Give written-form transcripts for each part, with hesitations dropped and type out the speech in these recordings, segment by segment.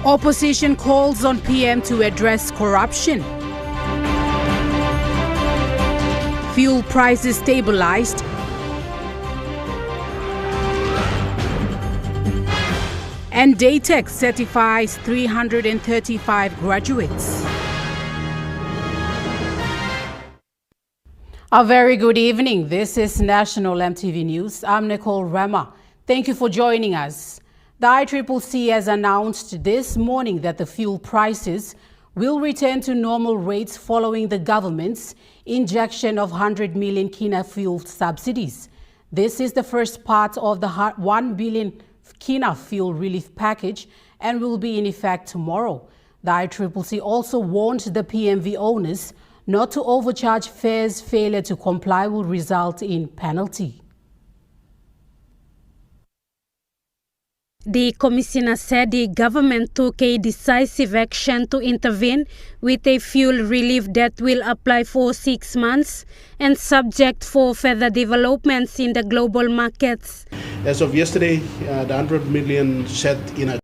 Opposition calls on PM to address corruption. Fuel prices stabilized. And Datec certifies 335 graduates. A very good evening. This is National EMTV News. I'm Nicole Rema. Thank you for joining us. The ICCC has announced this morning that the fuel prices will return to normal rates following the government's injection of 100 million Kina fuel subsidies. This is the first part of the 1 billion Kina fuel relief package and will be in effect tomorrow. The ICCC also warned the PMV owners not to overcharge fares. Failure to comply will result in penalty. The commissioner said the government took a decisive action to intervene with a fuel relief that will apply for 6 months and subject for further developments in the global markets. As of yesterday, the 100 million set in a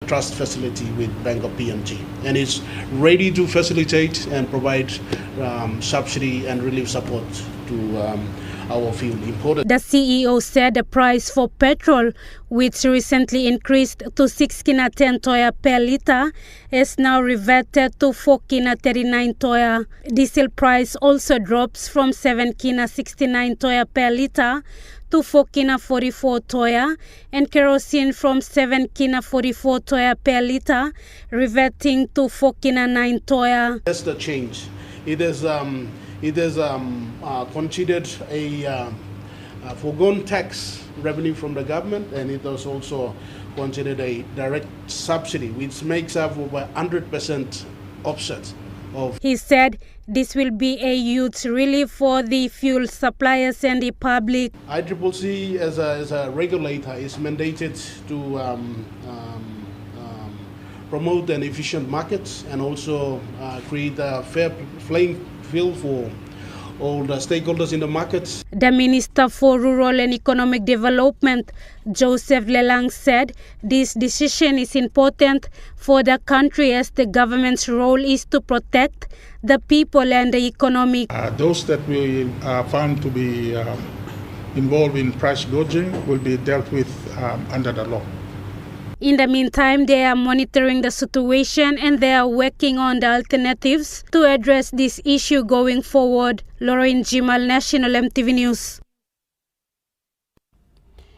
trust facility with Bank of PNG, and is ready to facilitate and provide subsidy and relief support to our fuel imported. The CEO said the price for petrol, which recently increased to 6 kina 10 toya per litre, is now reverted to 4 kina 39 toya. Diesel price also drops from 7 kina 69 toya per litre to 4 kina 44 toya, and kerosene from 7 kina 44 toya per litre, reverting to 4 kina 9 toya. That's the change. It has considered a foregone tax revenue from the government, and it has also considered a direct subsidy, which makes up over 100% offset of. He said this will be a huge relief for the fuel suppliers and the public. ICCC as a regulator is mandated to promote an efficient market and also create a fair playing field for all the stakeholders in the markets. The Minister for Rural and Economic Development, Joseph Lelang, said this decision is important for the country as the government's role is to protect the people and the economy. Those that we are found to be involved in price gouging will be dealt with under the law. In the meantime, they are monitoring the situation and they are working on the alternatives to address this issue going forward. Lauren Jimal, National EMTV News.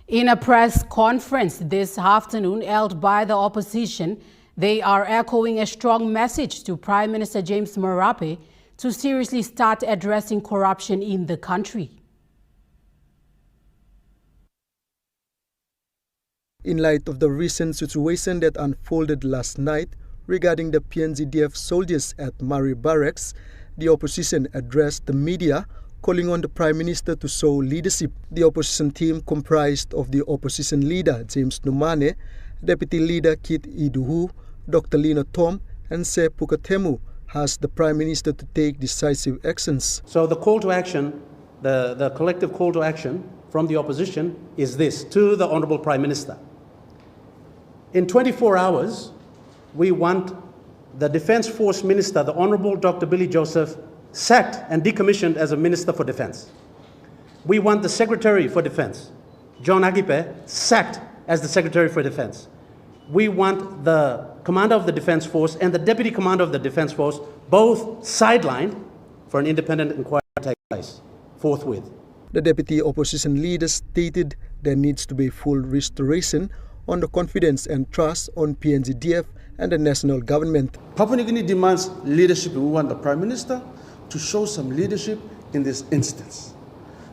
In a press conference this afternoon held by the opposition, they are echoing a strong message to Prime Minister James Marape to seriously start addressing corruption in the country. In light of the recent situation that unfolded last night regarding the PNGDF soldiers at Mari Barracks, the opposition addressed the media, calling on the Prime Minister to show leadership. The opposition team, comprised of the opposition leader James Numane, Deputy Leader Kit Iduhu, Dr. Lina Tom, and Se Pukatemu, asked the Prime Minister to take decisive actions. So the call to action, the collective call to action from the opposition is this: to the Honourable Prime Minister. In 24 hours, we want the Defence Force Minister, the Honourable Dr. Billy Joseph, sacked and decommissioned as a Minister for Defence. We want the Secretary for Defence, John Agipe, sacked as the Secretary for Defence. We want the Commander of the Defence Force and the Deputy Commander of the Defence Force both sidelined for an independent inquiry to take place forthwith. The deputy opposition leader stated there needs to be full restoration on the confidence and trust on PNGDF and the national government. Papua New Guinea demands leadership, and we want the Prime Minister to show some leadership in this instance.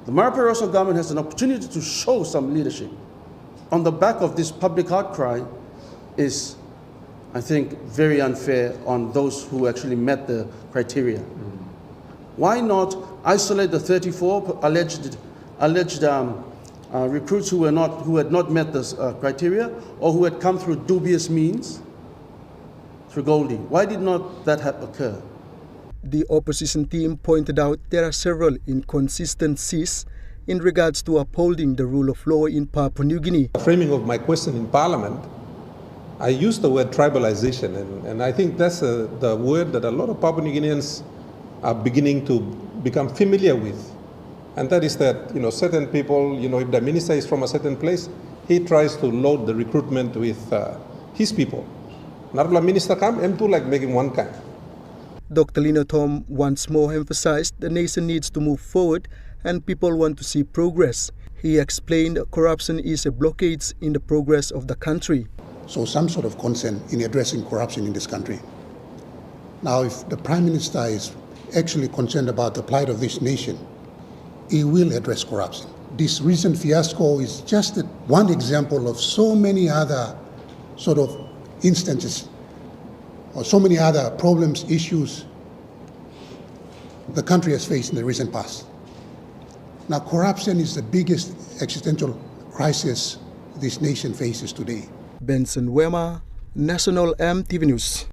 The Marape government has an opportunity to show some leadership. On the back of this public outcry is, I think, very unfair on those who actually met the criteria. Why not isolate the 34 alleged recruits who had not met this criteria, or who had come through dubious means through Goldie? Why did not that occur? The opposition team pointed out there are several inconsistencies in regards to upholding the rule of law in Papua New Guinea. The framing of my question in Parliament, I use the word tribalization, and I think that's the word that a lot of Papua New Guineans are beginning to become familiar with. And that is that, certain people, if the minister is from a certain place, he tries to load the recruitment with his people. Narla minister come, M2 like making one kind. Dr. Lina Tom once more emphasized the nation needs to move forward and people want to see progress. He explained corruption is a blockade in the progress of the country. So some sort of concern in addressing corruption in this country. Now, if the Prime Minister is actually concerned about the plight of this nation, he will address corruption. This recent fiasco is just one example of so many other sort of instances or so many other problems, issues the country has faced in the recent past. Now, corruption is the biggest existential crisis this nation faces today. Benson Wema, National EMTV News.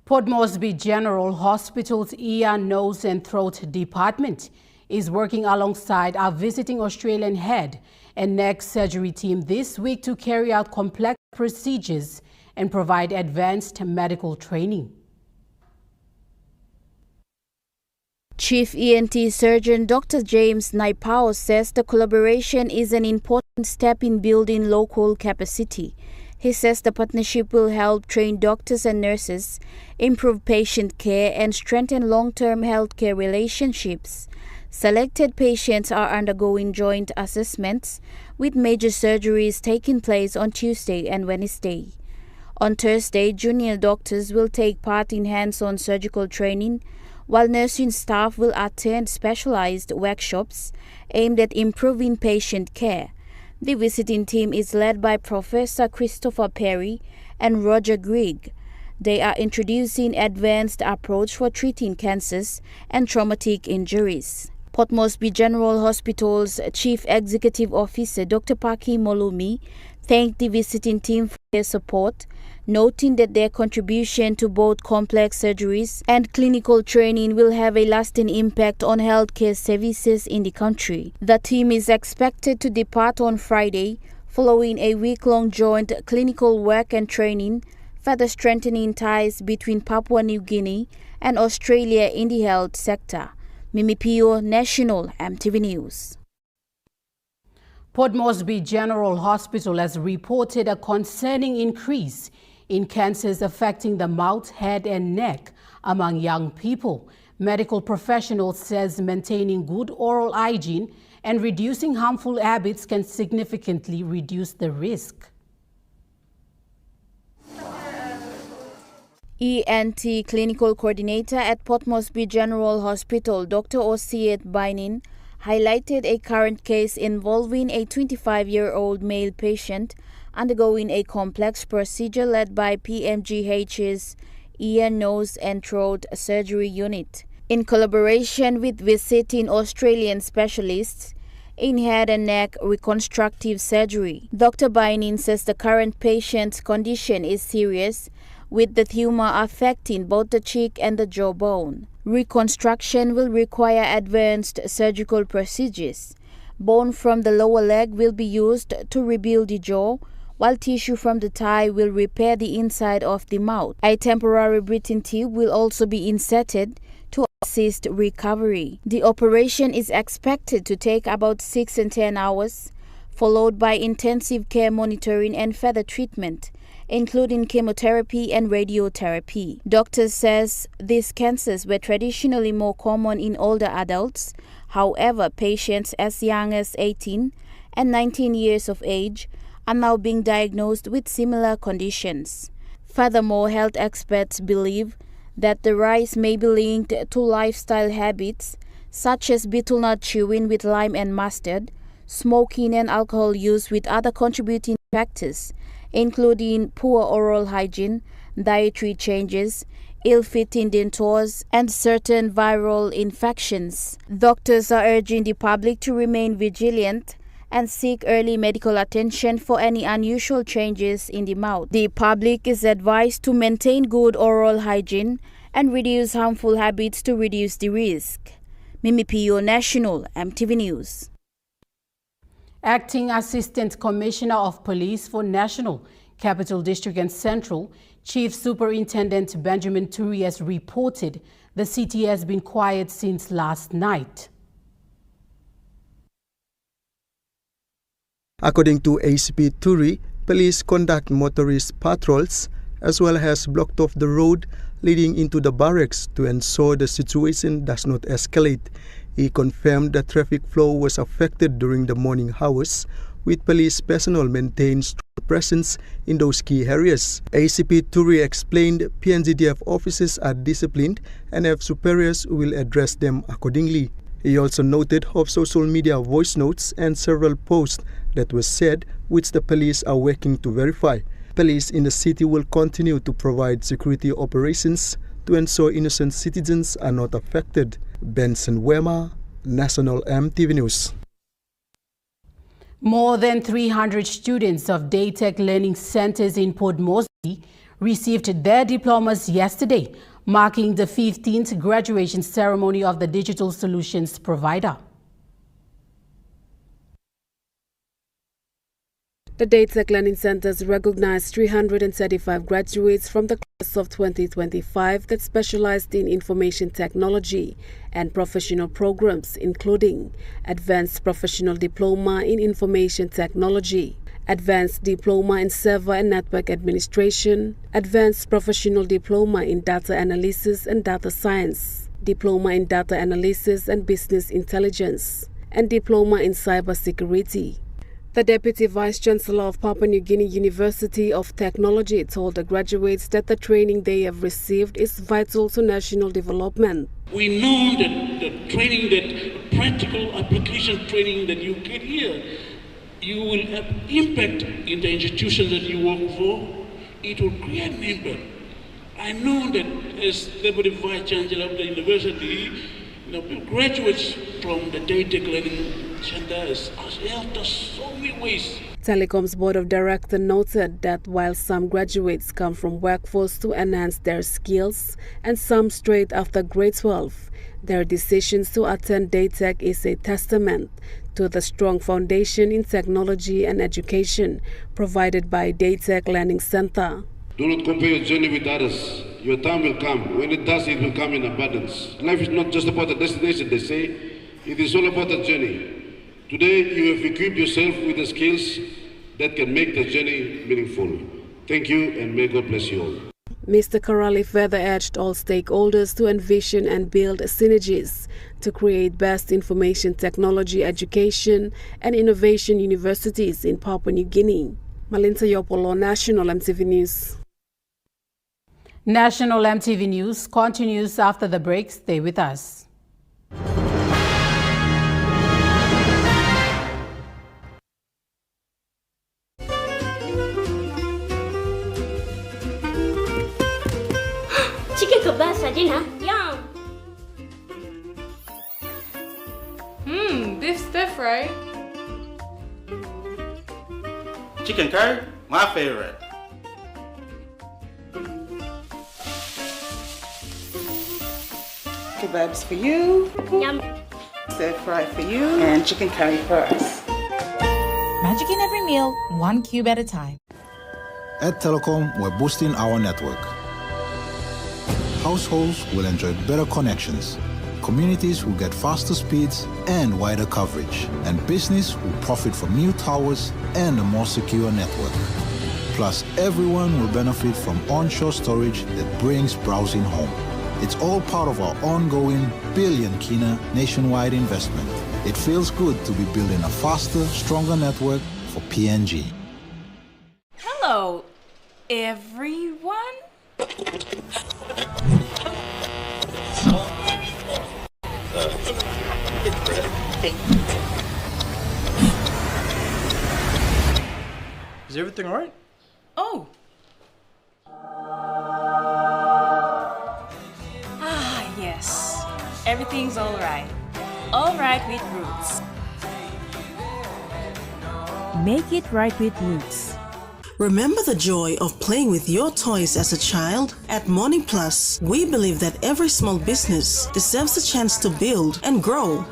Port Moresby General Hospital's Ear, Nose and Throat Department is working alongside our visiting Australian head and neck surgery team this week to carry out complex procedures and provide advanced medical training. Chief ENT Surgeon Dr. James Naipao says the collaboration is an important step in building local capacity. He says the partnership will help train doctors and nurses, improve patient care, and strengthen long-term healthcare relationships. Selected patients are undergoing joint assessments, with major surgeries taking place on Tuesday and Wednesday. On Thursday, junior doctors will take part in hands-on surgical training, while nursing staff will attend specialized workshops aimed at improving patient care. The visiting team is led by Professor Christopher Perry and Roger Grigg. They are introducing advanced approach for treating cancers and traumatic injuries. Port Moresby General Hospital's Chief Executive Officer Dr. Paki Molumi thanked the visiting team for their support, noting that their contribution to both complex surgeries and clinical training will have a lasting impact on healthcare services in the country. The team is expected to depart on Friday, following a week-long joint clinical work and training, further strengthening ties between Papua New Guinea and Australia in the health sector. Mimi Pio, National EMTV News. Port Moresby General Hospital has reported a concerning increase in cancers affecting the mouth, head and neck among young people. Medical professionals says maintaining good oral hygiene and reducing harmful habits can significantly reduce the risk. ENT Clinical Coordinator at Port Moresby General Hospital, Dr. Osiet Bainin, highlighted a current case involving a 25-year-old male patient undergoing a complex procedure led by PMGH's Ear, Nose and Throat Surgery Unit, in collaboration with visiting Australian specialists in head and neck reconstructive surgery. Dr. Bainin says the current patient's condition is serious, with the tumor affecting both the cheek and the jawbone. Reconstruction will require advanced surgical procedures. Bone from the lower leg will be used to rebuild the jaw, while tissue from the thigh will repair the inside of the mouth. A temporary breathing tube will also be inserted to assist recovery. The operation is expected to take about 6 and 10 hours, followed by intensive care monitoring and further treatment, including chemotherapy and radiotherapy. Doctors says these cancers were traditionally more common in older adults. However, patients as young as 18 and 19 years of age are now being diagnosed with similar conditions. Furthermore, health experts believe that the rise may be linked to lifestyle habits such as betel nut chewing with lime and mustard, smoking and alcohol use, with other contributing factors including poor oral hygiene, dietary changes, ill-fitting dentures, and certain viral infections. Doctors are urging the public to remain vigilant and seek early medical attention for any unusual changes in the mouth. The public is advised to maintain good oral hygiene and reduce harmful habits to reduce the risk. Mimi Pio, National EMTV News. Acting Assistant Commissioner of Police for National Capital District and Central, Chief Superintendent Benjamin Turi has reported the city has been quiet since last night. According to ACP Turi, police conduct motorist patrols as well as blocked off the road leading into the barracks to ensure the situation does not escalate. He confirmed the traffic flow was affected during the morning hours, with police personnel maintained strong presence in those key areas. ACP Turi explained PNGDF officers are disciplined and have superiors who will address them accordingly. He also noted of social media voice notes and several posts that were said, which the police are working to verify. Police in the city will continue to provide security operations to ensure innocent citizens are not affected. Benson Wema, National EMTV News. More than 300 students of Datec learning centers in Port Moresby received their diplomas yesterday, marking the 15th graduation ceremony of the digital solutions provider. The Datec Learning Centers recognized 335 graduates from the class of 2025 that specialized in information technology and professional programs, including Advanced Professional Diploma in Information Technology, Advanced Diploma in Server and Network Administration, Advanced Professional Diploma in Data Analysis and Data Science, Diploma in Data Analysis and Business Intelligence, and Diploma in Cybersecurity. The Deputy Vice-Chancellor of Papua New Guinea University of Technology told the graduates that the training they have received is vital to national development. We know that the training, that practical application training that you get here, you will have impact in the institution that you work for. It will create an impact. I know that as Deputy Vice-Chancellor of the university, graduates from the Datec Learning Center has helped us so many ways. Telecom's Board of Directors noted that while some graduates come from workforce to enhance their skills and some straight after grade 12, their decisions to attend Datec is a testament to the strong foundation in technology and education provided by Datec Learning Center. Do not compare your journey with others. Your time will come. When it does, it will come in abundance. Life is not just about the destination, they say. It is all about the journey. Today, you have equipped yourself with the skills that can make the journey meaningful. Thank you, and may God bless you all. Mr. Karali further urged all stakeholders to envision and build synergies to create best information technology education and innovation universities in Papua New Guinea. Malinta Yopolo, National EMTV News. National EMTV News continues after the break. Stay with us. Chicken kebab saja nak? Yum! Beef stir fry. Chicken curry, my favorite. Kebabs for you. Yum. Stir fry for you. And chicken curry for us. Magic in every meal, one cube at a time. At Telecom, we're boosting our network. Households will enjoy better connections. Communities will get faster speeds and wider coverage. And business will profit from new towers and a more secure network. Plus, everyone will benefit from onshore storage that brings browsing home. It's all part of our ongoing billion kina nationwide investment. It feels good to be building a faster, stronger network for PNG. Hello, everyone. Is everything all right? Oh. Yes. Everything's all right. All right with Roots. Make it right with Roots. Remember the joy of playing with your toys as a child? At Morning Plus, we believe that every small business deserves a chance to build and grow.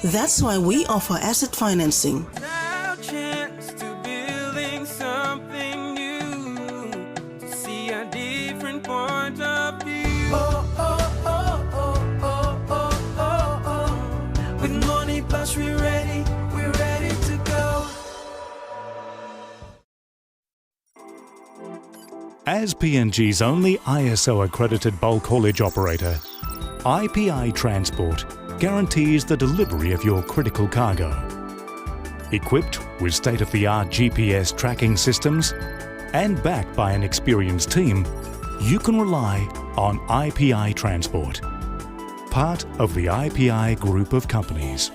That's why we offer asset financing. Chance to building something new. As PNG's only ISO-accredited bulk haulage operator, IPI Transport guarantees the delivery of your critical cargo. Equipped with state-of-the-art GPS tracking systems and backed by an experienced team, you can rely on IPI Transport, part of the IPI group of companies.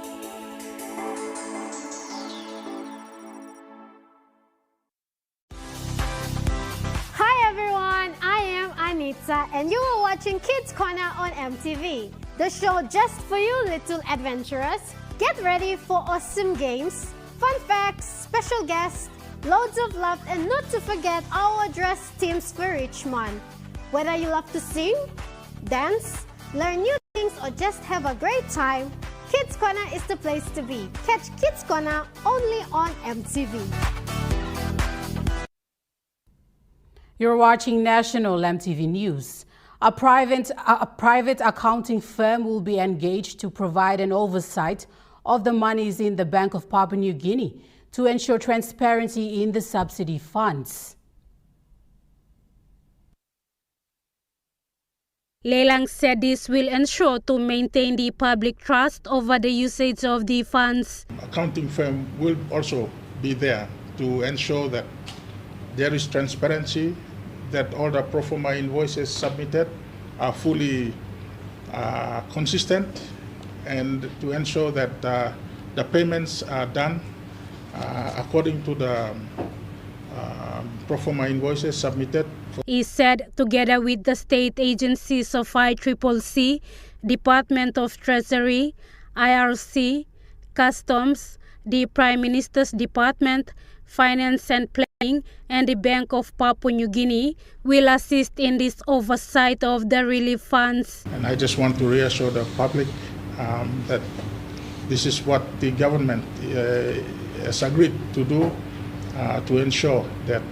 And you are watching Kids Corner on MTV, the show just for you little adventurers. Get ready for awesome games, fun facts, special guests, loads of love, and not to forget our dress teams for each month. Whether you love to sing, dance, learn new things, or just have a great time, Kids Corner is the place to be. Catch Kids Corner only on MTV. You're watching National MTV News. A private accounting firm will be engaged to provide an oversight of the monies in the Bank of Papua New Guinea to ensure transparency in the subsidy funds. Lelang said this will ensure to maintain the public trust over the usage of the funds. Accounting firm will also be there to ensure that there is transparency, that all the pro forma invoices submitted are fully consistent, and to ensure that the payments are done according to the pro forma invoices submitted. He said together with the state agencies of ICCC, Department of Treasury, IRC, Customs, the Prime Minister's Department, Finance and Planning, and the Bank of Papua New Guinea will assist in this oversight of the relief funds. And I just want to reassure the public that this is what the government has agreed to do to ensure that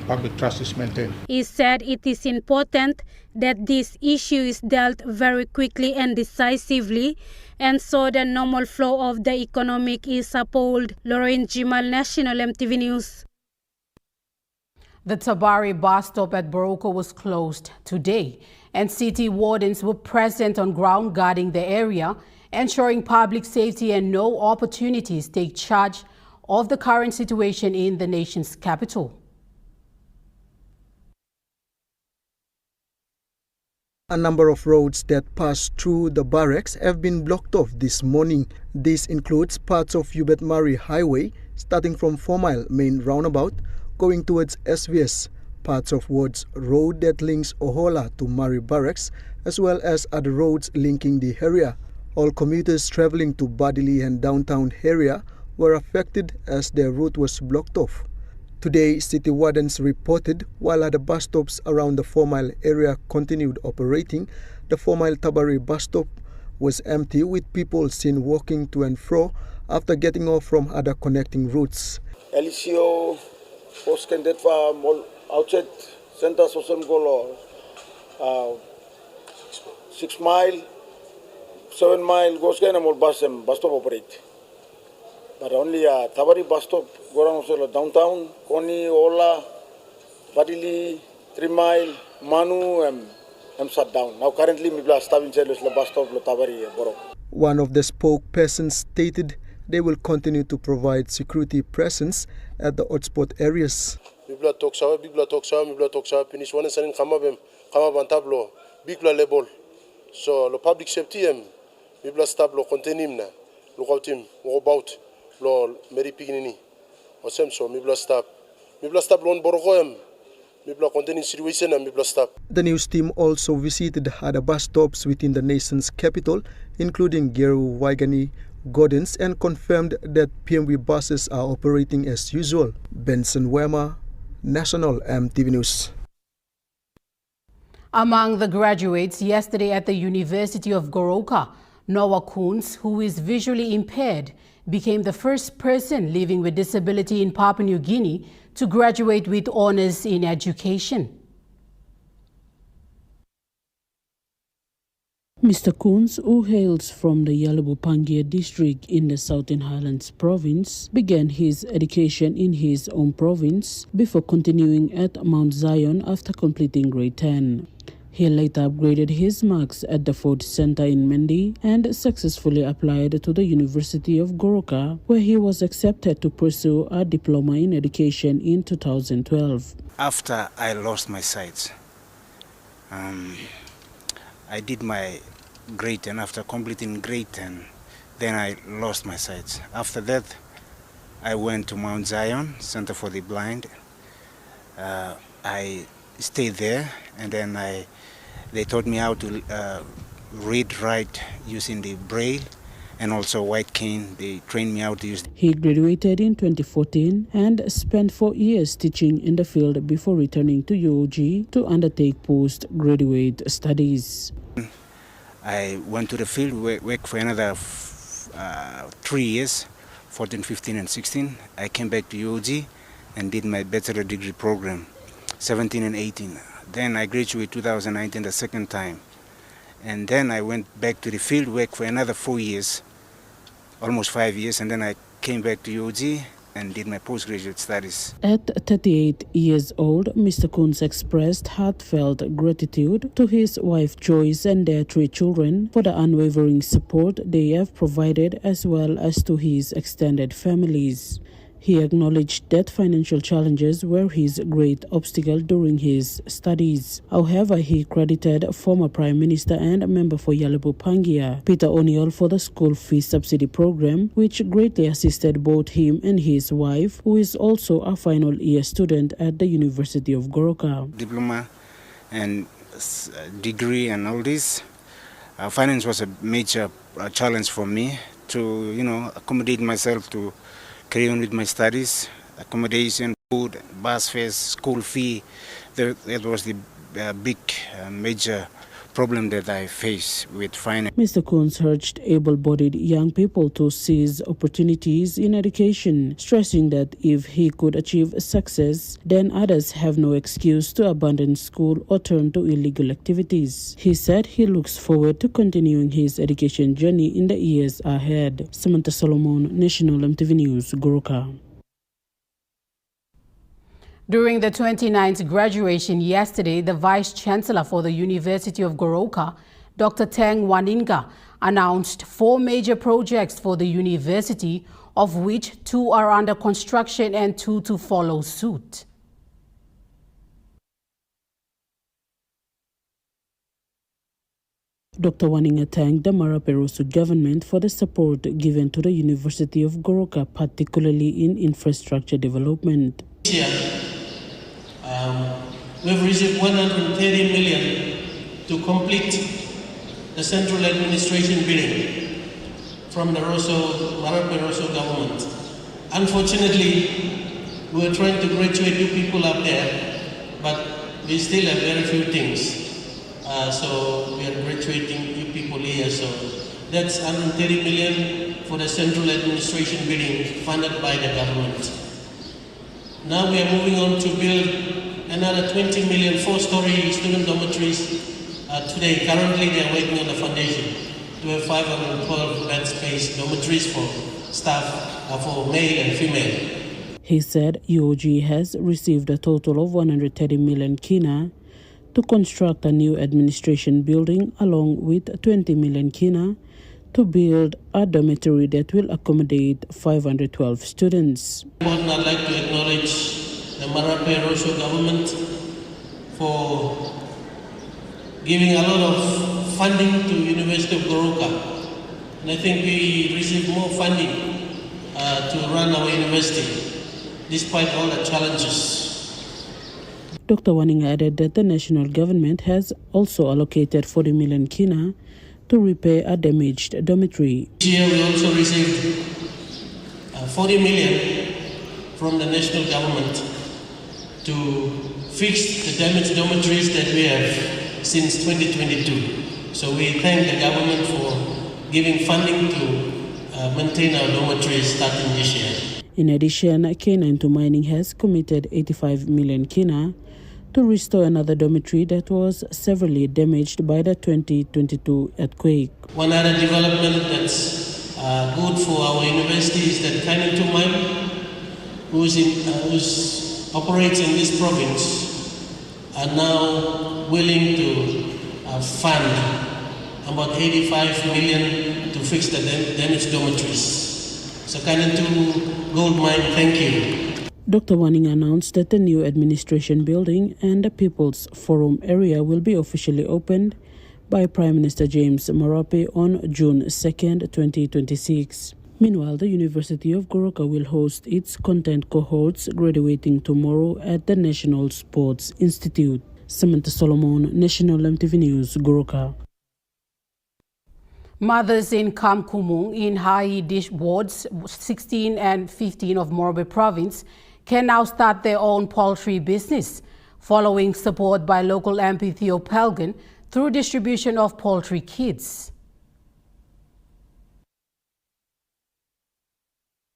public trust is maintained. He said it is important that this issue is dealt very quickly and decisively, and so the normal flow of the economic is upheld. Lauren Jimal, National MTV News. The Tabari bus stop at Boroko was closed today, and city wardens were present on ground guarding the area, ensuring public safety and no opportunities take charge of the current situation in the nation's capital. A number of roads that pass through the barracks have been blocked off this morning. This includes parts of Hubert Murray Highway, starting from 4 Mile Main Roundabout, going towards SVS, parts of Wards Road that links Ohola to Murray Barracks, as well as other roads linking the area. All commuters traveling to Badili and downtown area were affected as their route was blocked off. Today, city wardens reported while other bus stops around the 4 Mile area continued operating, the 4 Mile Tabari bus stop was empty with people seen walking to and fro after getting off from other connecting routes. LCO outside center social goal 6 Mile, 7 Mile goes bus stop operate. But only Tabari bus stop, Gorang downtown, Koni, Ola, Badili, 3 Mile, Manu, and shut down. Now currently, we are starting the bus stop, Tabari, Borok. One of the spokespersons stated they will continue to provide security presence at the hotspot areas. Bibla toksa, finish one and Kamabem tablo, Bibla label. So the public safety, Bibla stablo, contain him, look out him, walk about. Meri Piginini, or Samso, Mibla stop on Borogoem, Mibla containing situation and Mibla stop. The news team also visited other bus stops within the nation's capital, including Geru, Waigani, Gordons, and confirmed that PMV buses are operating as usual. Benson Wema, National MTV News. Among the graduates yesterday at the University of Goroka, Noah Koons, who is visually impaired, became the first person living with disability in Papua New Guinea to graduate with honors in education. Mr. Koons, who hails from the Yalabo-Pangia district in the Southern Highlands province, began his education in his own province before continuing at Mount Zion after completing grade 10. He later upgraded his marks at the Ford Center in Mendi and successfully applied to the University of Goroka, where he was accepted to pursue a diploma in education in 2012. After I lost my sight, I did my grade 10. After completing grade 10, then I lost my sight. After that, I went to Mount Zion Center for the Blind. I stayed there, and then they taught me how to read, write using the braille and also white cane. They trained me how to use. He graduated in 2014 and spent 4 years teaching in the field before returning to UOG to undertake postgraduate studies. I went to the field, worked for another 3 years, 14, 15, and 16. I came back to UOG and did my bachelor degree program, 17 and 18. Then I graduated 2019 the second time. And then I went back to the field, worked for another 4 years, almost 5 years, and then I came back to UOG and did my postgraduate studies. At 38 years old, Mr. Koons expressed heartfelt gratitude to his wife Joyce and their 3 children for the unwavering support they have provided, as well as to his extended families. He acknowledged that financial challenges were his great obstacle during his studies. However, he credited former Prime Minister and a member for Yalabo-Pangia, Peter O'Neill, for the school fee subsidy program, which greatly assisted both him and his wife, who is also a final year student at the University of Goroka. Diploma and degree and all this. Finance was a major challenge for me to, accommodate myself to carry on with my studies, accommodation, food, bus fares, school fee. That was the big major problem that I face with finance. Mr. Koons urged able-bodied young people to seize opportunities in education, stressing that if he could achieve success, then others have no excuse to abandon school or turn to illegal activities. He said he looks forward to continuing his education journey in the years ahead. Samantha Solomon, National EMTV News, Goroka. During the 29th graduation yesterday, the Vice-Chancellor for the University of Goroka, Dr. Teng Waninga, announced 4 major projects for the university, of which 2 are under construction and 2 to follow suit. Dr. Waninga thanked the Maraperoso government for the support given to the University of Goroka, particularly in infrastructure development. We've received 130 million to complete the central administration building from the Maraperoso government. Unfortunately, we are trying to graduate new people up there, but we still have very few things. So we are graduating new people here. So that's 130 million for the central administration building funded by the government. Now we are moving on to build another 20 million 4-story student dormitories. Today, currently they are working on the foundation to have 512 bed space dormitories for staff, for male and female. He said UOG has received a total of 130 million kina to construct a new administration building, along with 20 million kina to build a dormitory that will accommodate 512 students. I'd like to acknowledge the Maraperoso government for giving a lot of funding to University of Goroka. And I think we received more funding to run our university, despite all the challenges. Dr. Waninga added that the national government has also allocated 40 million kina to repair a damaged dormitory. This year we also received 40 million from the national government to fix the damaged dormitories that we have since 2022. So we thank the government for giving funding to maintain our dormitories starting this year. In addition, K9 to Mining has committed 85 million kina to restore another dormitory that was severely damaged by the 2022 earthquake. One other development that's good for our university is that China-PNG mine, who's operates in this province, are now willing to fund about 85 million to fix the damaged dormitories. So China-PNG gold mine, thank you. Dr. Wanning announced that the new administration building and the People's Forum area will be officially opened by Prime Minister James Marape on June 2nd, 2026. Meanwhile, the University of Goroka will host its content cohorts graduating tomorrow at the National Sports Institute. Samantha Solomon, National EMTV News, Goroka. Mothers in Kamkumung in Hai Dish Wards 16 and 15 of Morobe Province can now start their own poultry business, following support by local MP Theo Pelgan through distribution of poultry kits.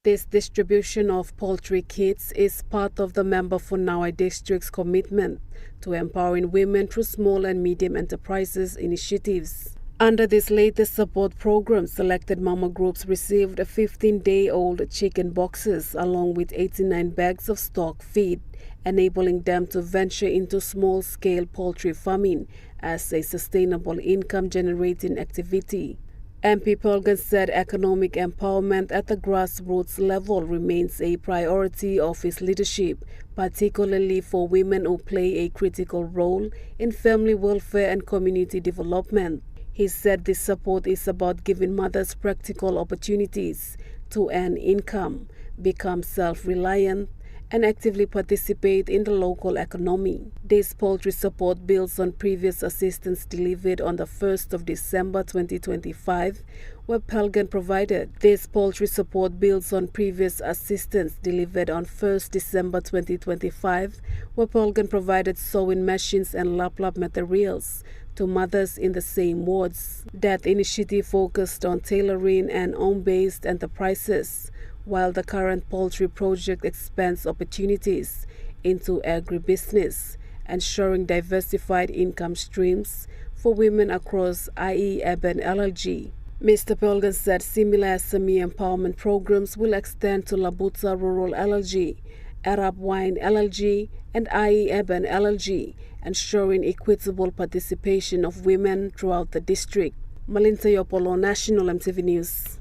This distribution of poultry kits is part of the Member for Nawai District's commitment to empowering women through small and medium enterprises initiatives. Under this latest support program, selected mama groups received 15-day-old chicken boxes along with 89 bags of stock feed, enabling them to venture into small-scale poultry farming as a sustainable income-generating activity. MP Pelgan said economic empowerment at the grassroots level remains a priority of his leadership, particularly for women who play a critical role in family welfare and community development. He said this support is about giving mothers practical opportunities to earn income, become self-reliant, and actively participate in the local economy. This poultry support builds on previous assistance delivered on the 1st of December 2025, where Pelgan provided. This poultry support builds on previous assistance delivered on 1st December 2025, where Pelgan provided sewing machines and lap-lap materials to mothers in the same wards. That initiative focused on tailoring and home-based enterprises, while the current poultry project expands opportunities into agribusiness, ensuring diversified income streams for women across IE, urban LLG. Mr. Pelgan said similar SME empowerment programs will extend to Labuta Rural LLG, Arab Wine LLG, and IE Urban LLG, ensuring equitable participation of women throughout the district. Malinta Yopolo, National EMTV News.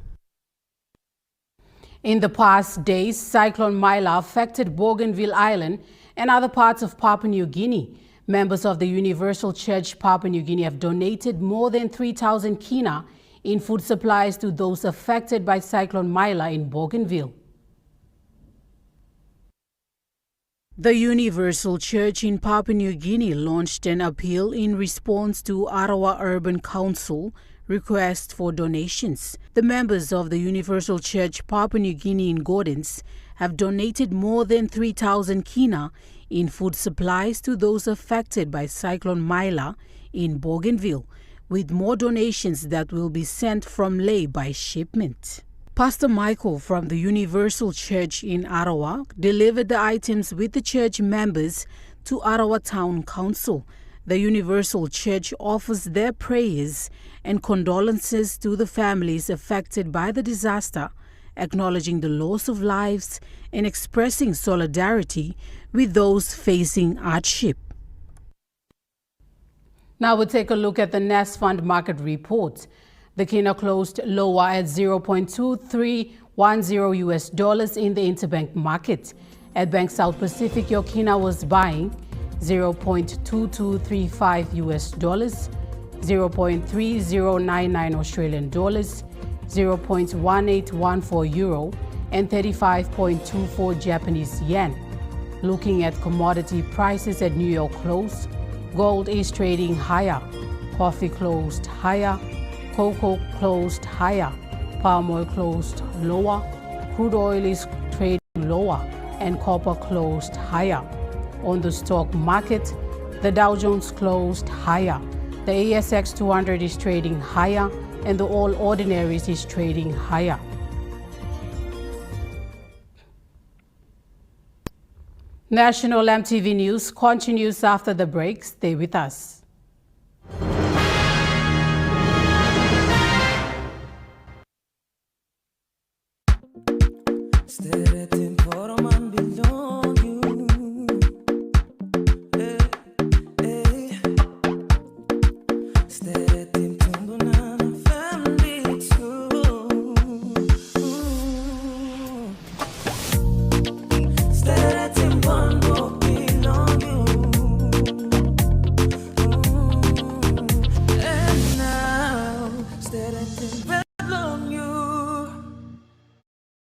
In the past days, Cyclone Mila affected Bougainville Island and other parts of Papua New Guinea. Members of the Universal Church Papua New Guinea have donated more than 3,000 kina in food supplies to those affected by Cyclone Mila in Bougainville. The Universal Church in Papua New Guinea launched an appeal in response to Ottawa Urban Council request for donations. The members of the Universal Church Papua New Guinea in Gordons have donated more than 3,000 kina in food supplies to those affected by Cyclone Mila in Bougainville, with more donations that will be sent from Ley by shipment. Pastor Michael from the Universal Church in Ottawa delivered the items with the church members to Ottawa Town Council. The Universal Church offers their prayers and condolences to the families affected by the disaster, acknowledging the loss of lives and expressing solidarity with those facing hardship. Now we'll take a look at the Nest Fund market report. The kina closed lower at $0.2310 in the interbank market. At Bank South Pacific, your kina was buying $0.2235, 0.3099 Australian dollars, 0.1814 euro, and 35.24 Japanese yen. Looking at commodity prices at New York close, gold is trading higher, coffee closed higher, cocoa closed higher, palm oil closed lower, crude oil is trading lower, and copper closed higher. On the stock market, the Dow Jones closed higher, the ASX 200 is trading higher, and the All Ordinaries is trading higher. National MTV News continues after the break. Stay with us.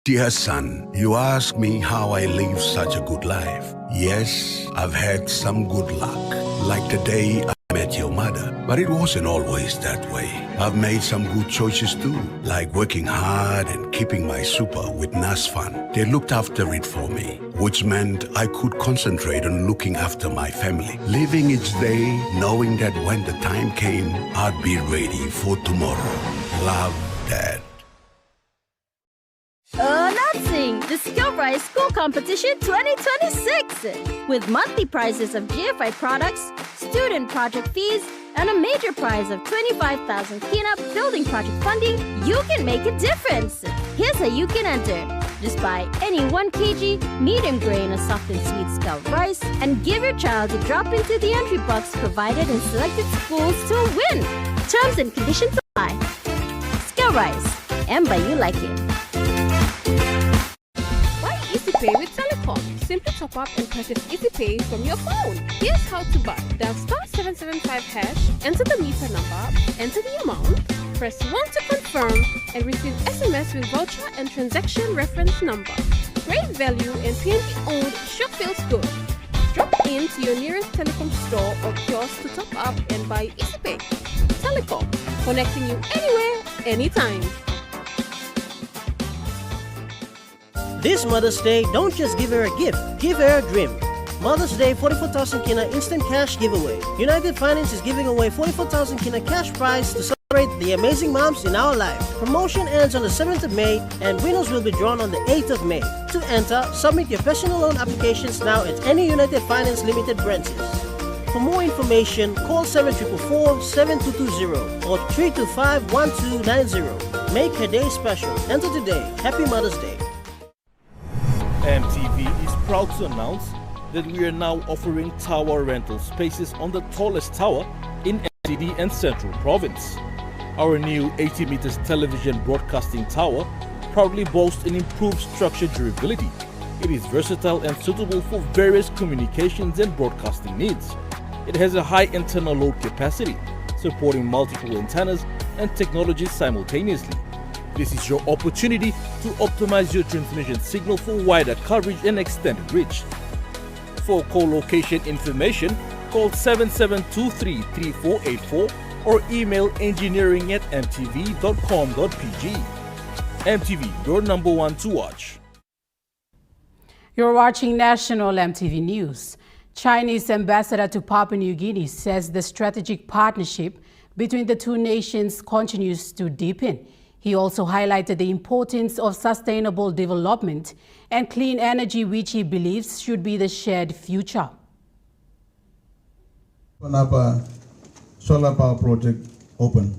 Dear son, you ask me how I live such a good life. Yes, I've had some good luck, like the day I met your mother. But it wasn't always that way. I've made some good choices too, like working hard and keeping my super with NASFAN. They looked after it for me, which meant I could concentrate on looking after my family. Living each day, knowing that when the time came, I'd be ready for tomorrow. Love, Dad. Announcing the SkillRise School Competition 2026! With monthly prizes of GFI products, student project fees, and a major prize of 25,000 Kina building project funding, you can make a difference! Here's how you can enter. Just buy any 1 kg medium grain or soft and sweet Scout rice and give your child a drop into the entry box provided in selected schools to win. Terms and conditions apply. SkillRise, and by you like it. EasyPay with Telecom. Simply top up and purchase EasyPay from your phone. Here's how to buy. Dial *775#, enter the meter number, enter the amount, press 1 to confirm, and receive SMS with voucher and transaction reference number. Great value and PNG-owned sure feels good. Drop in to your nearest Telecom store or kiosk to top up and buy EasyPay. Telecom, connecting you anywhere, anytime. This Mother's Day, don't just give her a gift, give her a dream. Mother's Day 44,000 Kina instant cash giveaway. United Finance is giving away 44,000 Kina cash prize to celebrate the amazing moms in our life. Promotion ends on the 7th of May and winners will be drawn on the 8th of May. To enter, submit your personal loan applications now at any United Finance Limited branches. For more information, call 7444-7220 or 325-1290. Make her day special. Enter today. Happy Mother's Day. EMTV is proud to announce that we are now offering tower rental spaces on the tallest tower in NCD and Central Province. Our new 80 meters television broadcasting tower proudly boasts an improved structure durability. It is versatile and suitable for various communications and broadcasting needs. It has a high internal load capacity, supporting multiple antennas and technologies simultaneously. This is your opportunity to optimize your transmission signal for wider coverage and extended reach. For co-location information, call 7723-3484 or email engineering@mtv.com.pg. MTV, your number one to watch. You're watching National MTV News. Chinese ambassador to Papua New Guinea says the strategic partnership between the two nations continues to deepen. He also highlighted the importance of sustainable development and clean energy, which he believes should be the shared future. Napa Solar Power Project open.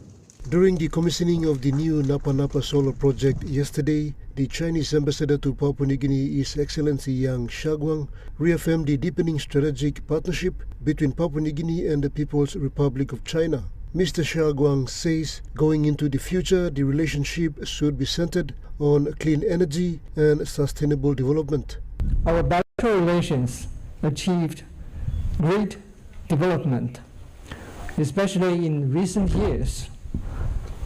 During the commissioning of the new Napa Solar Project yesterday, the Chinese ambassador to Papua New Guinea, His Excellency Yang Shaguang, reaffirmed the deepening strategic partnership between Papua New Guinea and the People's Republic of China. Mr. Shaguang says going into the future, the relationship should be centered on clean energy and sustainable development. Our bilateral relations achieved great development, especially in recent years,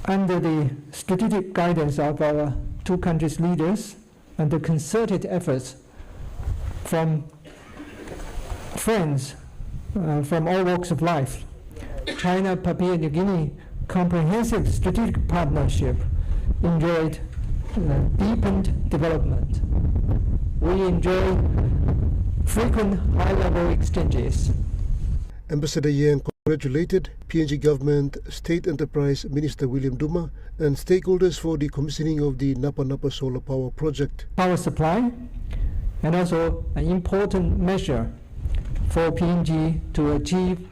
under the strategic guidance of our two countries' leaders and the concerted efforts from friends from all walks of life. China-Papua New Guinea comprehensive strategic partnership enjoyed deepened development. We enjoy frequent high-level exchanges. Ambassador Yang congratulated PNG Government State Enterprise Minister William Duma and stakeholders for the commissioning of the Napa Solar Power Project. Power supply and also an important measure for PNG to achieve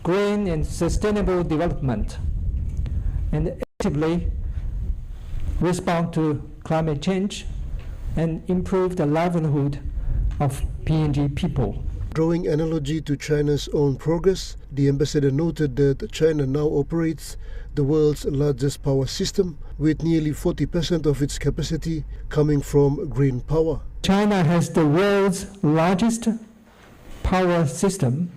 green and sustainable development and actively respond to climate change and improve the livelihood of PNG people. Drawing analogy to China's own progress, the ambassador noted that China now operates the world's largest power system, with nearly 40% of its capacity coming from green power. China has the world's largest power system,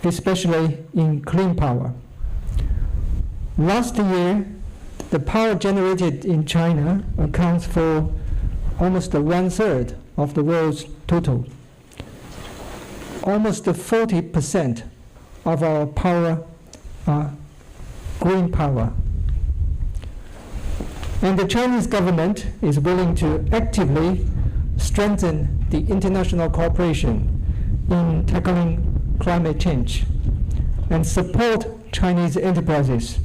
especially in clean power. Last year, the power generated in China accounts for almost 1/3 of the world's total. Almost 40% of our power are green power. And the Chinese government is willing to actively strengthen the international cooperation in tackling climate change and support Chinese enterprises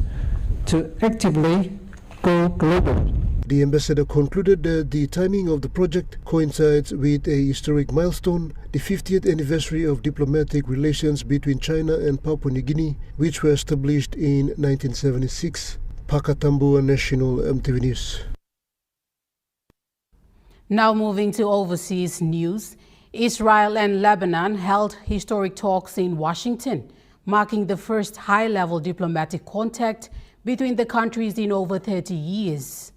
to actively go global. The ambassador concluded that the timing of the project coincides with a historic milestone, the 50th anniversary of diplomatic relations between China and Papua New Guinea, which were established in 1976. Pakatambua National EMTV News. Now moving to overseas news, Israel and Lebanon held historic talks in Washington, marking the first high-level diplomatic contact between the countries in over 30 years.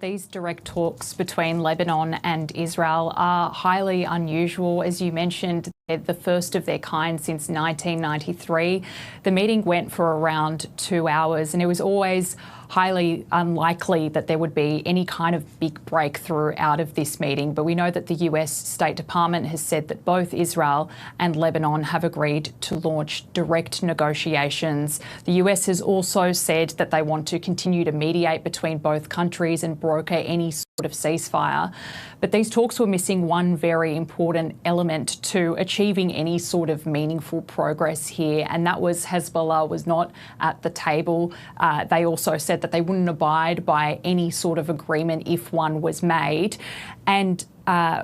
These direct talks between Lebanon and Israel are highly unusual. As you mentioned, they're the first of their kind since 1993. The meeting went for around 2 hours, and it was always highly unlikely that there would be any kind of big breakthrough out of this meeting. But we know that the US State Department has said that both Israel and Lebanon have agreed to launch direct negotiations. The US has also said that they want to continue to mediate between both countries and broker any sort of ceasefire. But these talks were missing one very important element to achieving any sort of meaningful progress here, and that was Hezbollah was not at the table. They also said that they wouldn't abide by any sort of agreement if one was made. And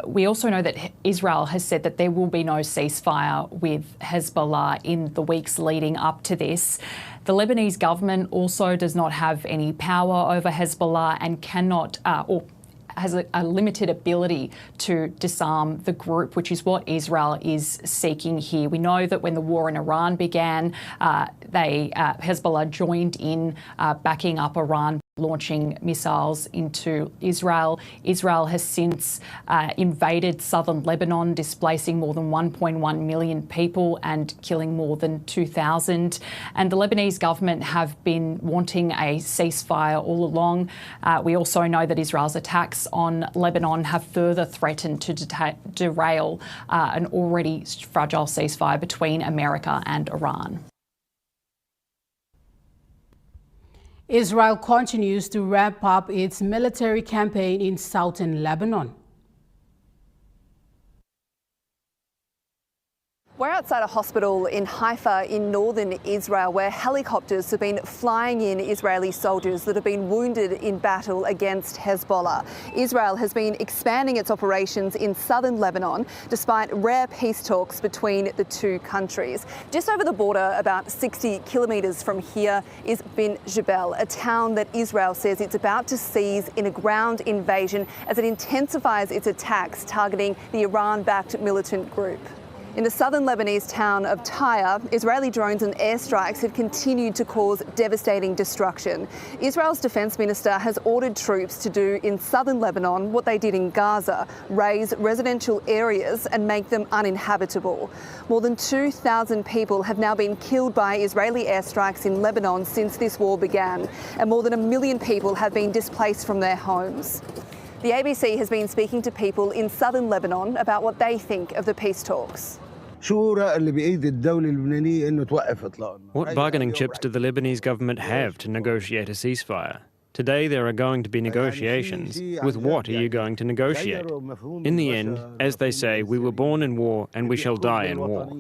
we also know that Israel has said that there will be no ceasefire with Hezbollah in the weeks leading up to this. The Lebanese government also does not have any power over Hezbollah and cannot or has a limited ability to disarm the group, which is what Israel is seeking here. We know that when the war in Iran began, Hezbollah joined in backing up Iran, launching missiles into Israel. Israel has since invaded southern Lebanon, displacing more than 1.1 million people and killing more than 2,000. And the Lebanese government have been wanting a ceasefire all along. We also know that Israel's attacks on Lebanon have further threatened to derail an already fragile ceasefire between America and Iran. Israel continues to ramp up its military campaign in southern Lebanon. We're outside a hospital in Haifa in northern Israel where helicopters have been flying in Israeli soldiers that have been wounded in battle against Hezbollah. Israel has been expanding its operations in southern Lebanon despite rare peace talks between the two countries. Just over the border, about 60 kilometres from here, is Bin Jebel, a town that Israel says it's about to seize in a ground invasion as it intensifies its attacks targeting the Iran-backed militant group. In the southern Lebanese town of Tyre, Israeli drones and airstrikes have continued to cause devastating destruction. Israel's defence minister has ordered troops to do in southern Lebanon what they did in Gaza, raze residential areas and make them uninhabitable. More than 2,000 people have now been killed by Israeli airstrikes in Lebanon since this war began, and more than 1 million people have been displaced from their homes. The ABC has been speaking to people in southern Lebanon about what they think of the peace talks. What bargaining chips do the Lebanese government have to negotiate a ceasefire? Today there are going to be negotiations. With what are you going to negotiate? In the end, as they say, we were born in war and we shall die in war.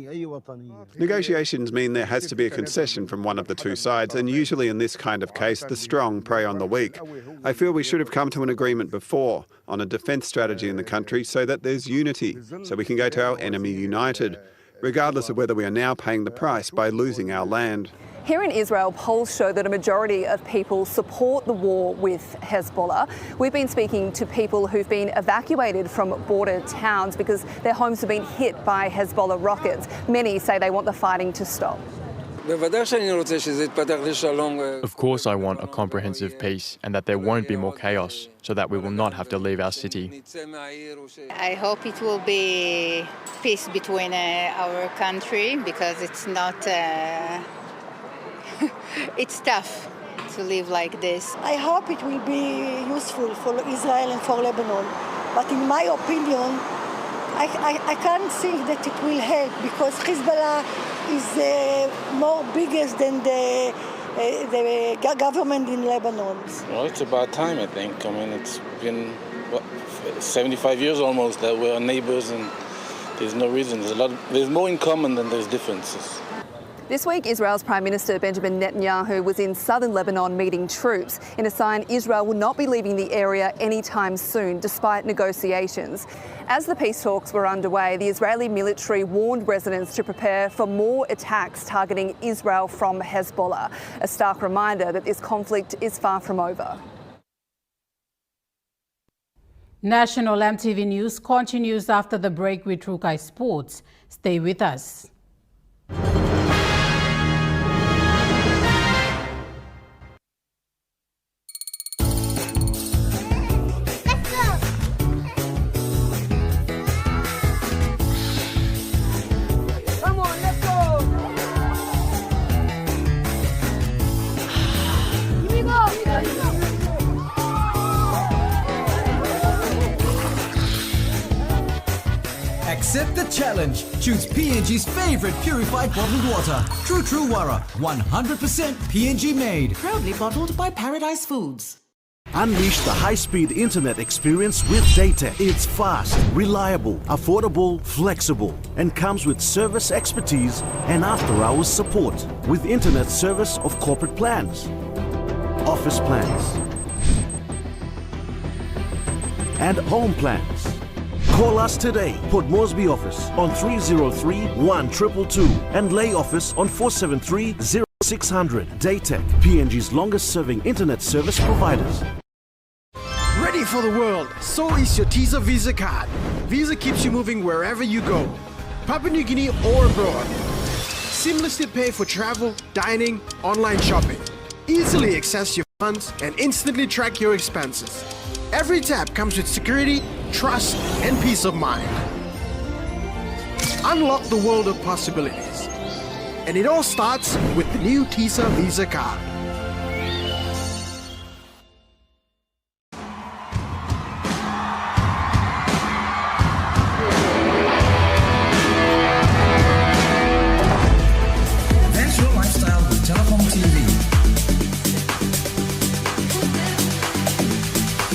Negotiations mean there has to be a concession from one of the two sides, and usually in this kind of case, the strong prey on the weak. I feel we should have come to an agreement before on a defence strategy in the country so that there's unity, so we can go to our enemy united, regardless of whether we are now paying the price by losing our land. Here in Israel, polls show that a majority of people support the war with Hezbollah. We've been speaking to people who've been evacuated from border towns because their homes have been hit by Hezbollah rockets. Many say they want the fighting to stop. Of course I want a comprehensive peace and that there won't be more chaos, so that we will not have to leave our city. I hope it will be peace between our country, because it's not... it's tough to live like this. I hope it will be useful for Israel and for Lebanon. But in my opinion, I can't think that it will help, because Hezbollah is more biggest than the government in Lebanon. Well, it's about time, I think. I mean, it's been 75 years almost that we're neighbors, and there's no reason. There's more in common than there's differences. This week, Israel's Prime Minister Benjamin Netanyahu was in southern Lebanon meeting troops in a sign Israel will not be leaving the area anytime soon, despite negotiations. As the peace talks were underway, the Israeli military warned residents to prepare for more attacks targeting Israel from Hezbollah, a stark reminder that this conflict is far from over. National MTV News continues after the break with Rukai Sports. Stay with us. Accept the challenge. Choose PNG's favorite purified bottled water. True Wara, 100% PNG made. Proudly bottled by Paradise Foods. Unleash the high-speed internet experience with Datec. It's fast, reliable, affordable, flexible, and comes with service expertise and after-hours support with internet service of corporate plans, office plans, and home plans. Call us today. Port Moresby office on 303-1222 and Lay office on 473-0600. Datec, PNG's longest-serving internet service providers. Ready for the world, so is your Visa Visa card. Visa keeps you moving wherever you go, Papua New Guinea or abroad. Seamlessly pay for travel, dining, online shopping. Easily access your funds and instantly track your expenses. Every tap comes with security, trust, and peace of mind. Unlock the world of possibilities. And it all starts with the new Visa Visa card. Advance your lifestyle with Telecom TV.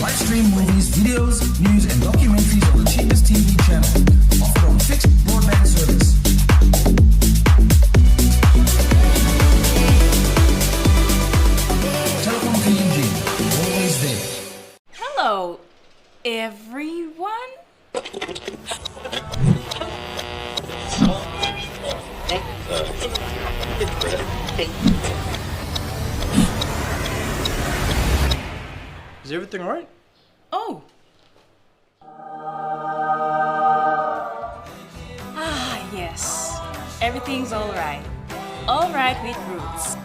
Live stream movies, videos, news, and documentaries on the cheapest TV channel. Offered on fixed broadband service. Telecom PNG, always there. Hello, everyone. Is everything all right? Oh. Yes. Everything's all right. All right with Roots.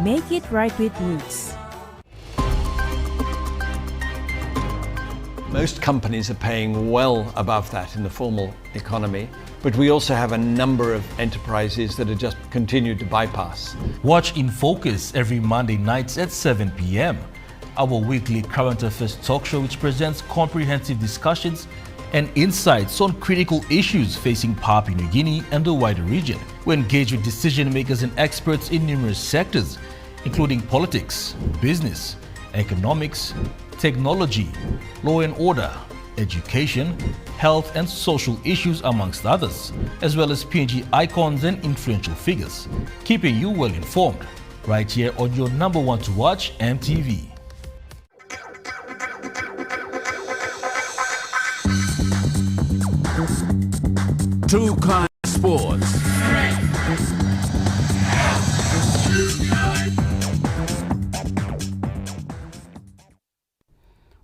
Make it right with Roots. Most companies are paying well above that in the formal economy, but we also have a number of enterprises that are just continued to bypass. Watch In Focus every Monday nights at 7 p.m. Our weekly current affairs talk show, which presents comprehensive discussions and insights on critical issues facing Papua New Guinea and the wider region. We engage with decision makers and experts in numerous sectors including politics, business, economics, technology, law and order, education, health and social issues amongst others, as well as PNG icons and influential figures, keeping you well informed right here on your number one to watch, EMTV. True Crime Sports.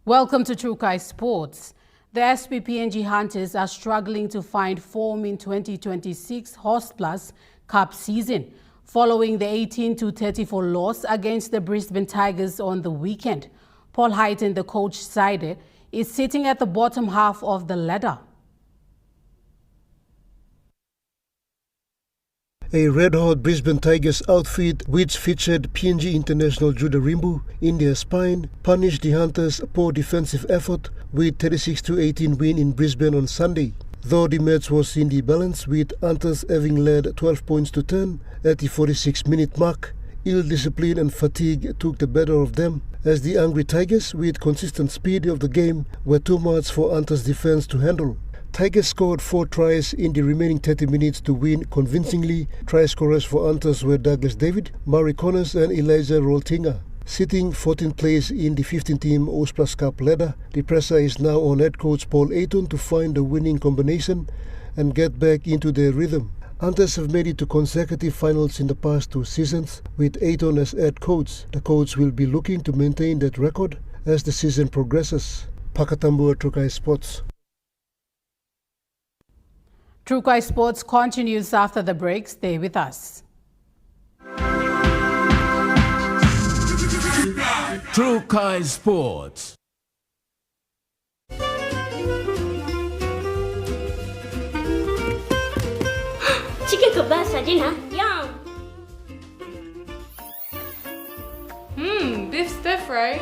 Welcome to China Sports. The SP-PNG Hunters are struggling to find form in 2026 Horse-Plus Cup season, following the 18-34 loss against the Brisbane Tigers on the weekend. Paul Heighton, the coach side, is sitting at the bottom half of the ladder. A red-hot Brisbane Tigers outfit, which featured PNG international Judah Rimbu in their spine, punished the Hunters' poor defensive effort with 36-18 win in Brisbane on Sunday. Though the match was in the balance, with Hunters having led 12 points to 10 at the 46-minute mark, ill discipline and fatigue took the better of them, as the angry Tigers, with consistent speed of the game, were too much for Hunters' defense to handle. Tigers scored 4 tries in the remaining 30 minutes to win convincingly. Try scorers for Hunters were Douglas David, Murray Connors and Elijah Roltinga. Sitting 14th place in the 15-team Horse-Plus Cup ladder, the pressure is now on head coach Paul Heighton to find the winning combination and get back into their rhythm. Hunters have made it to consecutive finals in the past 2 seasons, with Heighton as head coach. The coach will be looking to maintain that record as the season progresses. Pakatambua, Trukai Sports. Trukai Sports continues after the break. Stay with us. Trukai Sports. Chicken kebab saja nah. Yum. Beef stir fry.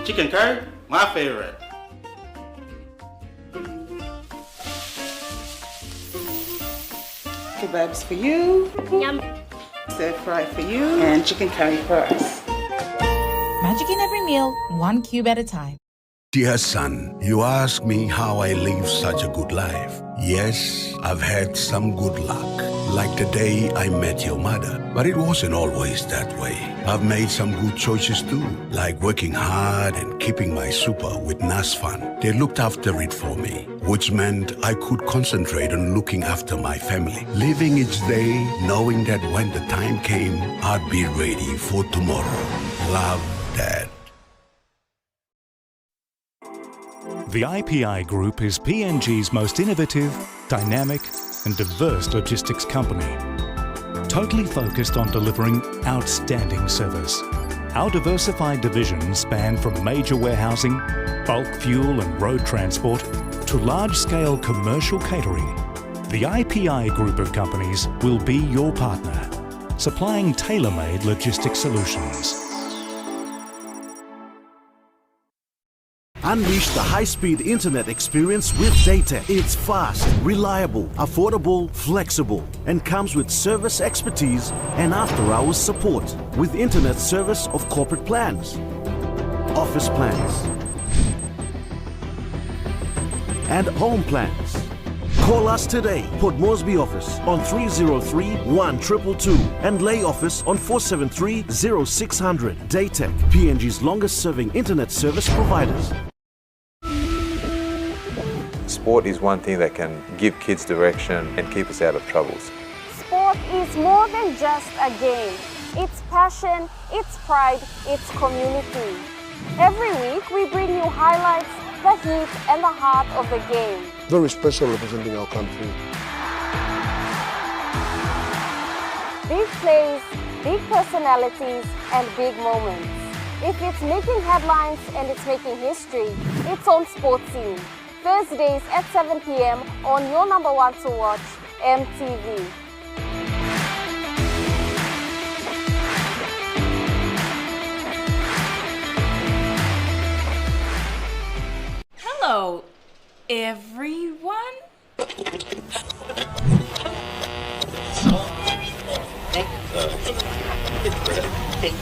Chicken curry, my favorite. Kebabs for you. Yum. Stir fry for you. And chicken curry for us. Magic in every meal, 1 cube at a time. Dear son, you ask me how I live such a good life. Yes, I've had some good luck, like the day I met your mother. But it wasn't always that way. I've made some good choices too, like working hard and keeping my super with NASFAN. They looked after it for me, which meant I could concentrate on looking after my family. Living each day, knowing that when the time came, I'd be ready for tomorrow. Love, Dad. The IPI Group is PNG's most innovative, dynamic and diverse logistics company, totally focused on delivering outstanding service. Our diversified divisions span from major warehousing, bulk fuel and road transport to large-scale commercial catering. The IPI Group of companies will be your partner, supplying tailor-made logistics solutions. Unleash the high-speed internet experience with Datec. It's fast, reliable, affordable, flexible, and comes with service expertise and after-hours support with internet service of corporate plans, office plans, and home plans. Call us today. Port Moresby office on 303-1222 and Lay office on 473-0600. Datec, PNG's longest-serving internet service providers. Sport is one thing that can give kids direction and keep us out of troubles. Sport is more than just a game. It's passion, it's pride, it's community. Every week we bring you highlights, the heat and the heart of the game. Very special representing our country. Big plays, big personalities and big moments. If it's making headlines and it's making history, it's on Sports Scene. Thursdays at 7 p.m. on your number one to watch, EMTV. Hello, everyone. shopping.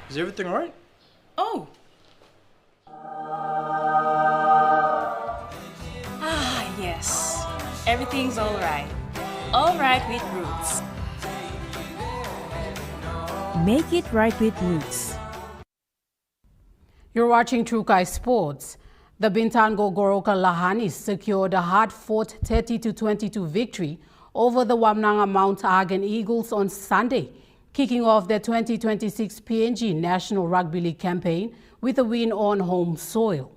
Is everything alright? Oh. Yes. Everything's all right. All right with Roots. Make it right with Roots. You're watching True Kai Sports. The Bintango Goroka Lahanis secured a hard-fought 30-22 victory over the Wamnanga Mount Agen Eagles on Sunday, kicking off their 2026 PNG National Rugby League campaign with a win on home soil.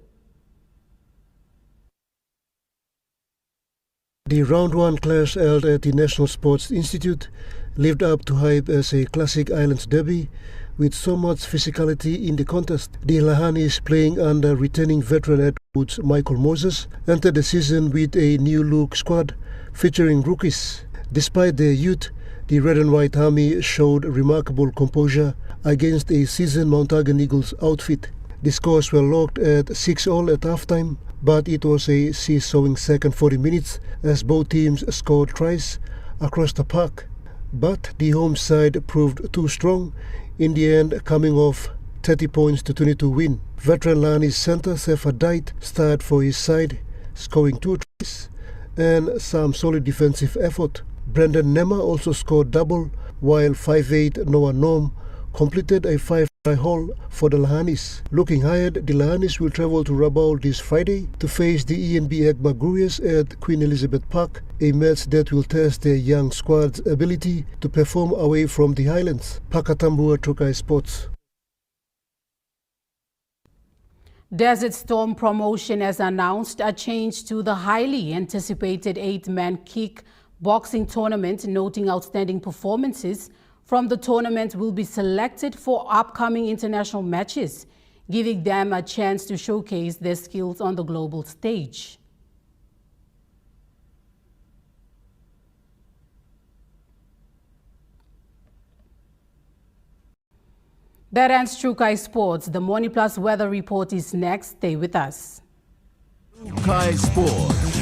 The Round 1 clash held at the National Sports Institute lived up to hype as a classic Islands derby with so much physicality in the contest. The Lahanis, playing under returning veteran head coach Michael Moses, entered the season with a new-look squad featuring rookies. Despite their youth, the Red and White Army showed remarkable composure against a seasoned Mount Agen Eagles outfit. The scores were locked at 6-all at halftime, but it was a seesawing second 40 minutes as both teams scored tries across the park. But the home side proved too strong, in the end coming off 30 points to 22 win. Veteran Lahanis centre Sefa Dait starred for his side, scoring 2 tries and some solid defensive effort. Brendan Nema also scored double, while 5'8" Noah Norm completed a 5-try haul for the Lahanis. Looking ahead, the Lahanis will travel to Rabaul this Friday to face the ENB Egma Gurias at Queen Elizabeth Park, a match that will test their young squad's ability to perform away from the Highlands. Pakatambua, True Kai Sports. Desert Storm Promotion has announced a change to the highly anticipated 8-man kick boxing tournament, noting outstanding performances from the tournament will be selected for upcoming international matches, giving them a chance to showcase their skills on the global stage. That ends True Kai Sports. The Morning Plus weather report is next. Stay with us. True Kai Sports.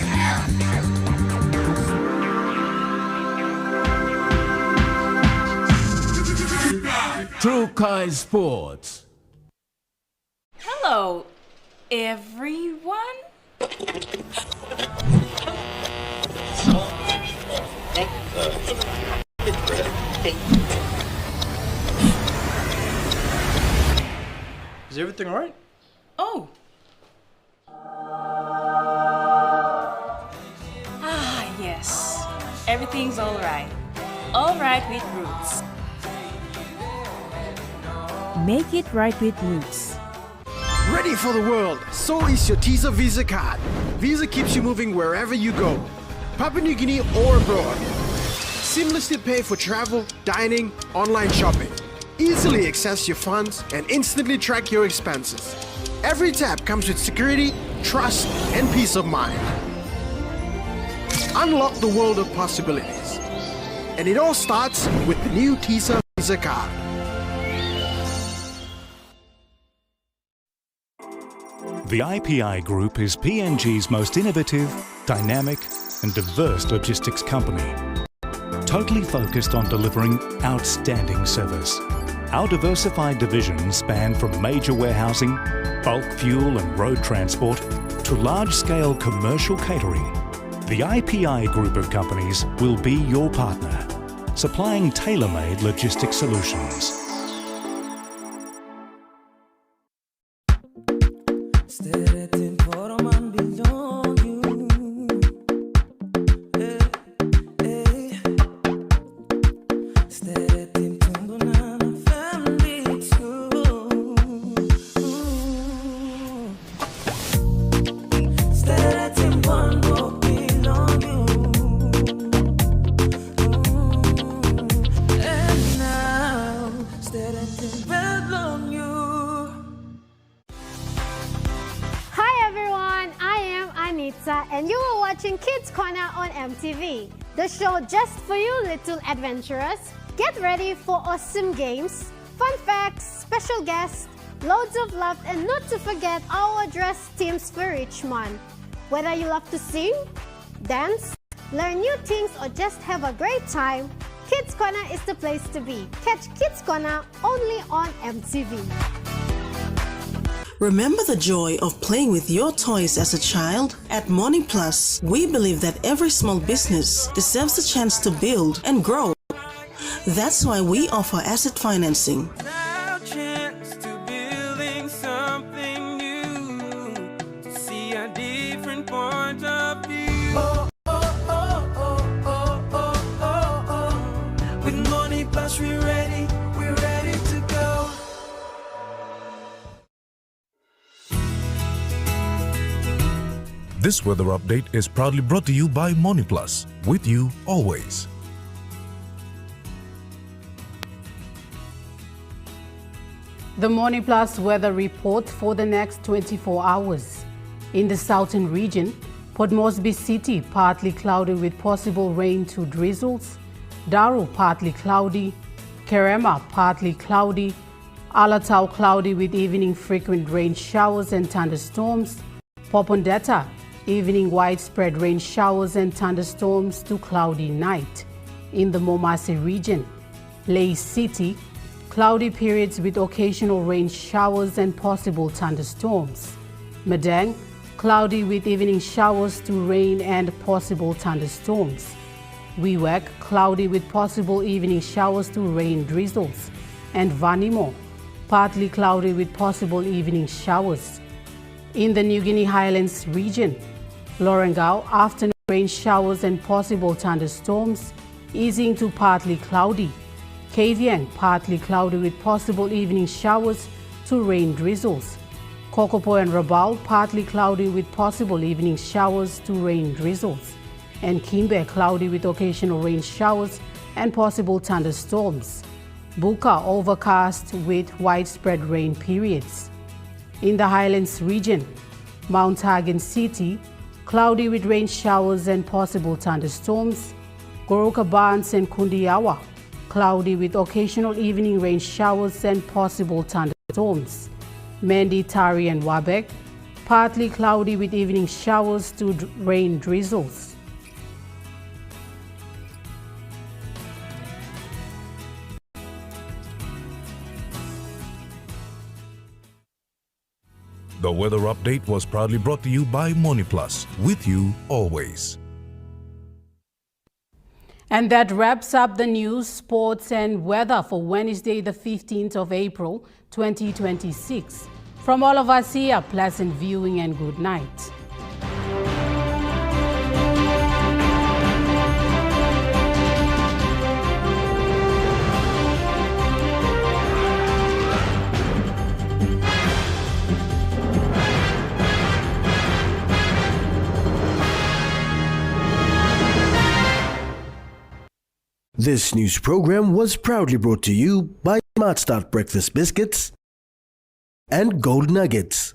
True Kai Sports. Hello, everyone. Is everything alright? Oh. Yes. Everything's all right. All right with Roots. Make it right with Roots. Ready for the world, so is your TISA Visa card. Visa keeps you moving wherever you go, Papua New Guinea or abroad. Seamlessly pay for travel, dining, online shopping. Easily access your funds and instantly track your expenses. Every tap comes with security, trust, and peace of mind. Unlock the world of possibilities. And it all starts with the new TISA Visa card. The IPI Group is PNG's most innovative, dynamic and diverse logistics company, totally focused on delivering outstanding service. Our diversified divisions span from major warehousing, bulk fuel and road transport to large-scale commercial catering. The IPI Group of companies will be your partner, supplying tailor-made logistics solutions. And you are watching Kids Corner on EMTV, the show just for you little adventurers. Get ready for awesome games, fun facts, special guests, loads of love, and not to forget our dress teams for each month. Whether you love to sing, dance, learn new things, or just have a great time, Kids Corner is the place to be. Catch Kids Corner only on MTV. Remember the joy of playing with your toys as a child? At Morning Plus, we believe that every small business deserves a chance to build and grow. That's why we offer asset financing. With Morning Plus, we're ready to go. This weather update is proudly brought to you by Morning Plus, with you always. The Morning Plus weather report for the next 24 hours. In the southern region, Port Moresby City, partly cloudy with possible rain to drizzles. Daru, partly cloudy. Kerema, partly cloudy. Alatau, cloudy with evening frequent rain showers and thunderstorms. Popondetta, evening widespread rain showers and thunderstorms to cloudy night. In the Momase region, Lae City, cloudy periods with occasional rain showers and possible thunderstorms. Madang, cloudy with evening showers to rain and possible thunderstorms. Wewak, cloudy with possible evening showers to rain drizzles. And Vanimo, partly cloudy with possible evening showers. In the New Guinea Highlands region, Lorengau, afternoon rain showers and possible thunderstorms, easing to partly cloudy. Kavieng, partly cloudy with possible evening showers to rain drizzles. Kokopo and Rabaul, partly cloudy with possible evening showers to rain drizzles. And Kimbe, cloudy with occasional rain showers and possible thunderstorms. Buka, overcast with widespread rain periods. In the Highlands region, Mount Hagen City, cloudy with rain showers and possible thunderstorms. Goroka Barnes and Kundiawa, cloudy with occasional evening rain showers and possible thunderstorms. Mendi, Tari and Wabek, partly cloudy with evening showers to rain drizzles. The weather update was proudly brought to you by Morning Plus, with you always. And that wraps up the news, sports and weather for Wednesday, the 15th of April, 2026. From all of us here, pleasant viewing and good night. This news program was proudly brought to you by Smart Start Breakfast Biscuits and Gold Nuggets.